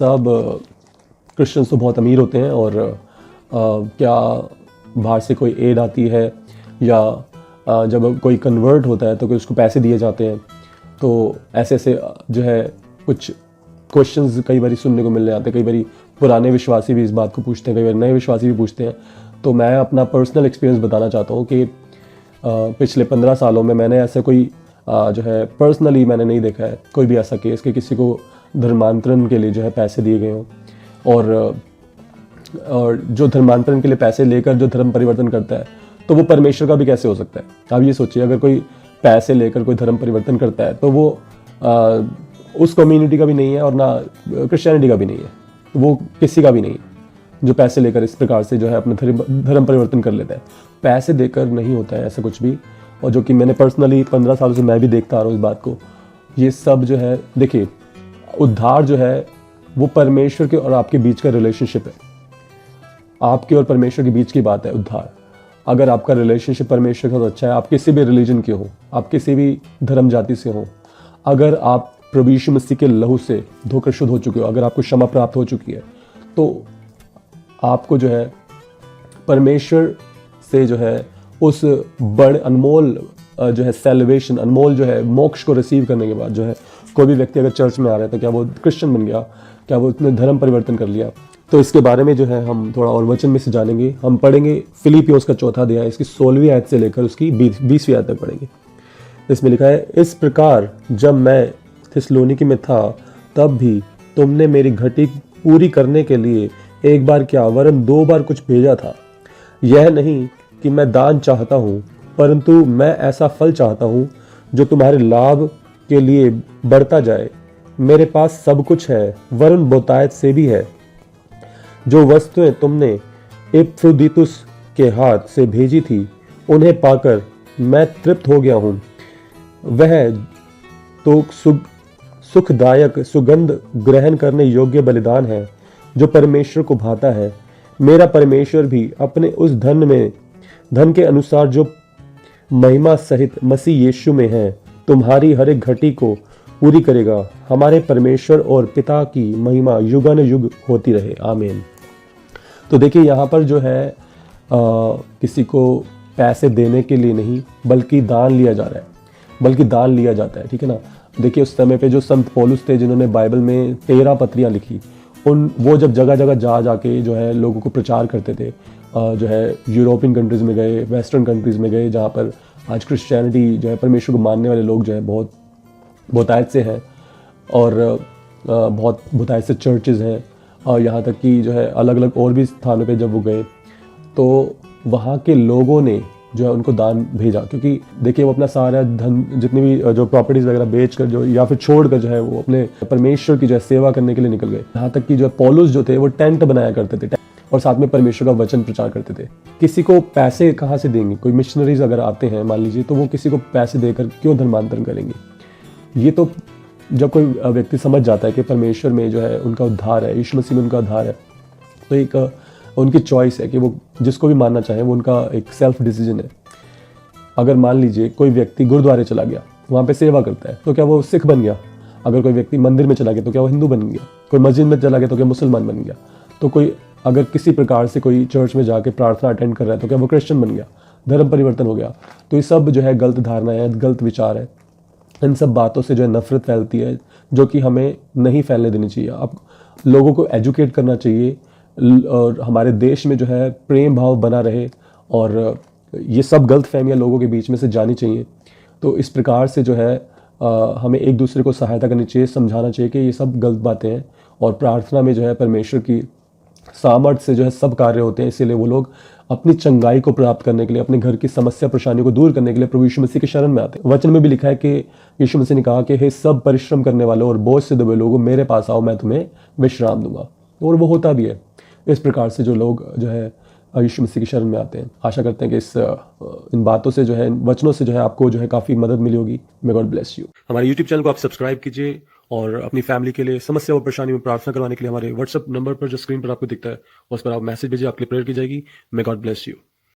सब क्रिश्चियंस तो बहुत अमीर होते हैं और क्या बाहर से कोई एड आती है या जब कोई कन्वर्ट होता है तो कोई उसको पैसे दिए जाते हैं। तो ऐसे ऐसे जो है कुछ क्वेश्चंस कई बार सुनने को मिलने आते हैं। कई बार पुराने विश्वासी भी इस बात को पूछते हैं, कई बार नए विश्वासी भी पूछते हैं। तो मैं अपना पर्सनल एक्सपीरियंस बताना चाहता हूँ कि पिछले 15 सालों में मैंने ऐसा कोई जो है पर्सनली मैंने नहीं देखा है कोई भी ऐसा केस कि किसी को धर्मांतरण के लिए जो है पैसे दिए गए हों। और जो धर्मांतरण के लिए पैसे लेकर जो धर्म परिवर्तन करता है तो वो परमेश्वर का भी कैसे हो सकता है। आप ये सोचिए, अगर कोई पैसे लेकर कोई धर्म परिवर्तन करता है तो वो उस कम्युनिटी का भी नहीं है और ना क्रिश्चियनिटी का भी नहीं है, वो किसी का भी नहीं है जो पैसे लेकर इस प्रकार से जो है अपना धर्म परिवर्तन कर लेता है। पैसे देकर नहीं होता है ऐसा कुछ भी, और जो कि मैंने पर्सनली 15 सालों से मैं भी देखता आ रहा हूँ इस बात को। ये सब जो है, देखिए, उद्धार जो है वो परमेश्वर के और आपके बीच का रिलेशनशिप है। आपके और परमेश्वर के बीच की बात है उद्धार। अगर आपका रिलेशनशिप परमेश्वर के साथ अच्छा है, आप किसी भी रिलीजन के हो, आप किसी भी धर्म जाति से हो, अगर आप प्रभु यीशु मसीह के लहू से धोकर शुद्ध हो चुके हो, अगर आपको क्षमा प्राप्त हो चुकी है, तो आपको जो है परमेश्वर से जो है उस बड़े अनमोल जो है सेलिब्रेशन, अनमोल जो है मोक्ष को रिसीव करने के बाद जो है कोई भी व्यक्ति अगर चर्च में आ रहा है तो क्या वो क्रिश्चियन बन गया, क्या वो उसने धर्म परिवर्तन कर लिया। तो इसके बारे में जो है हम थोड़ा और वचन में से जानेंगे। हम पढ़ेंगे फिलिपियोस का 4 अध्याय, इसकी 16वीं आयत से लेकर उसकी 20वीं आयत तक पढ़ेंगे। इसमें लिखा है, इस प्रकार जब मैं थिस्सलुनीकि में था तब भी तुमने मेरी घटी पूरी करने के लिए एक बार क्या वरन 2 बार कुछ भेजा था। यह नहीं कि मैं दान चाहता हूँ, परंतु मैं ऐसा फल चाहता हूँ जो तुम्हारे लाभ के लिए बढ़ता जाए। मेरे पास सब कुछ है, वरन बहुतायत से भी है। जो वस्तुएं तुमने इपफ्रुदीतुस के हाथ से भेजी थी, उन्हें पाकर मैं तृप्त हो गया हूँ। वह तो सुखदायक सुगंध ग्रहण करने योग्य बलिदान है जो परमेश्वर को भाता है। मेरा परमेश्वर भी अपने उस धन के अनुसार जो महिमा सहित मसीह यीशु में है, तुम्हारी हर एक घटी को पूरी करेगा। हमारे परमेश्वर और पिता की महिमा युगानुयुग होती रहे, आमीन। तो देखिए, यहाँ पर जो है किसी को पैसे देने के लिए नहीं बल्कि दान लिया जा रहा है, बल्कि दान लिया जाता है, ठीक है ना। देखिए, उस समय पे जो संत पौलुस थे जिन्होंने बाइबल में 13 पत्रियाँ लिखी, वो जब जगह जगह जाके जो है लोगों को प्रचार करते थे, जो है यूरोपियन कंट्रीज़ में गए, वेस्टर्न कंट्रीज़ में गए, जहाँ पर आज क्रिश्चियनिटी जो है परमेश्वर को मानने वाले लोग जो है बहुत बहुतायत से हैं और बहुत बहुतायत से चर्चेज़ हैं। और यहाँ तक कि जो है अलग अलग और भी स्थानों पे जब वो गए तो वहाँ के लोगों ने जो है उनको दान भेजा, क्योंकि देखिए वो अपना सारा धन, जितनी भी जो प्रॉपर्टीज़ वगैरह बेच कर जो या फिर छोड़ कर जो है वो अपने परमेश्वर की जो है सेवा करने के लिए निकल गए। यहाँ तक कि जो है पौलुस जो थे वो टेंट बनाया करते थे और साथ में परमेश्वर का वचन प्रचार करते थे। किसी को पैसे कहाँ से देंगे? कोई मिशनरीज अगर आते हैं मान लीजिए, तो वो किसी को पैसे देकर क्यों धर्मांतरण करेंगे? ये तो जब कोई व्यक्ति समझ जाता है कि परमेश्वर में जो है उनका उद्धार है, यीशु मसीह में उनका उद्धार है, तो एक उनकी चॉइस है कि वो जिसको भी मानना चाहें, वो उनका एक सेल्फ डिसीजन है। अगर मान लीजिए कोई व्यक्ति गुरुद्वारे चला गया, वहाँ पे सेवा करता है, तो क्या वो सिख बन गया? अगर कोई व्यक्ति मंदिर में चला गया तो क्या वो हिंदू बन गया? कोई मस्जिद में चला गया तो क्या मुसलमान बन गया? तो कोई अगर किसी प्रकार से कोई चर्च में जाके प्रार्थना अटेंड कर रहा है तो क्या वो क्रिश्चियन बन गया? धर्म परिवर्तन हो गया? तो ये सब जो है गलत धारणा है, गलत विचार है। इन सब बातों से जो है नफरत फैलती है, जो कि हमें नहीं फैलने देनी चाहिए। अब लोगों को एजुकेट करना चाहिए और हमारे देश में जो है प्रेम भाव बना रहे और ये सब गलत फहमियाँ लोगों के बीच में से जानी चाहिए। तो इस प्रकार से जो है हमें एक दूसरे को सहायता करनी चाहिए, समझाना चाहिए कि ये सब गलत बातें हैं और प्रार्थना में जो है परमेश्वर की सामर्थ्य से जो है सब कार्य होते हैं। इसीलिए वो लोग अपनी चंगाई को प्राप्त करने के लिए, अपने घर की समस्या परेशानियों को दूर करने के लिए प्रभु यीशु मसीह के शरण में आते हैं। वचन में भी लिखा है कि यीशु मसीह ने कहा कि हे सब परिश्रम करने वालों और बोझ से दबे लोगों, मेरे पास आओ, मैं तुम्हें विश्राम दूंगा। और वो होता भी है। इस प्रकार से जो लोग जो है यीशु मसीह की शरण में आते हैं। आशा करते हैं कि इन बातों से जो है, इन वचनों से जो है आपको जो है काफ़ी मदद मिली होगी। May God bless you. हमारे यूट्यूब चैनल को आप सब्सक्राइब कीजिए और अपनी फैमिली के लिए समस्या और परेशानी में प्रार्थना करवाने के लिए हमारे व्हाट्सएप नंबर पर जो स्क्रीन पर आपको दिखता है उस पर आप मैसेज भेजिए, आपके लिए प्रेयर की जाएगी। May God bless you.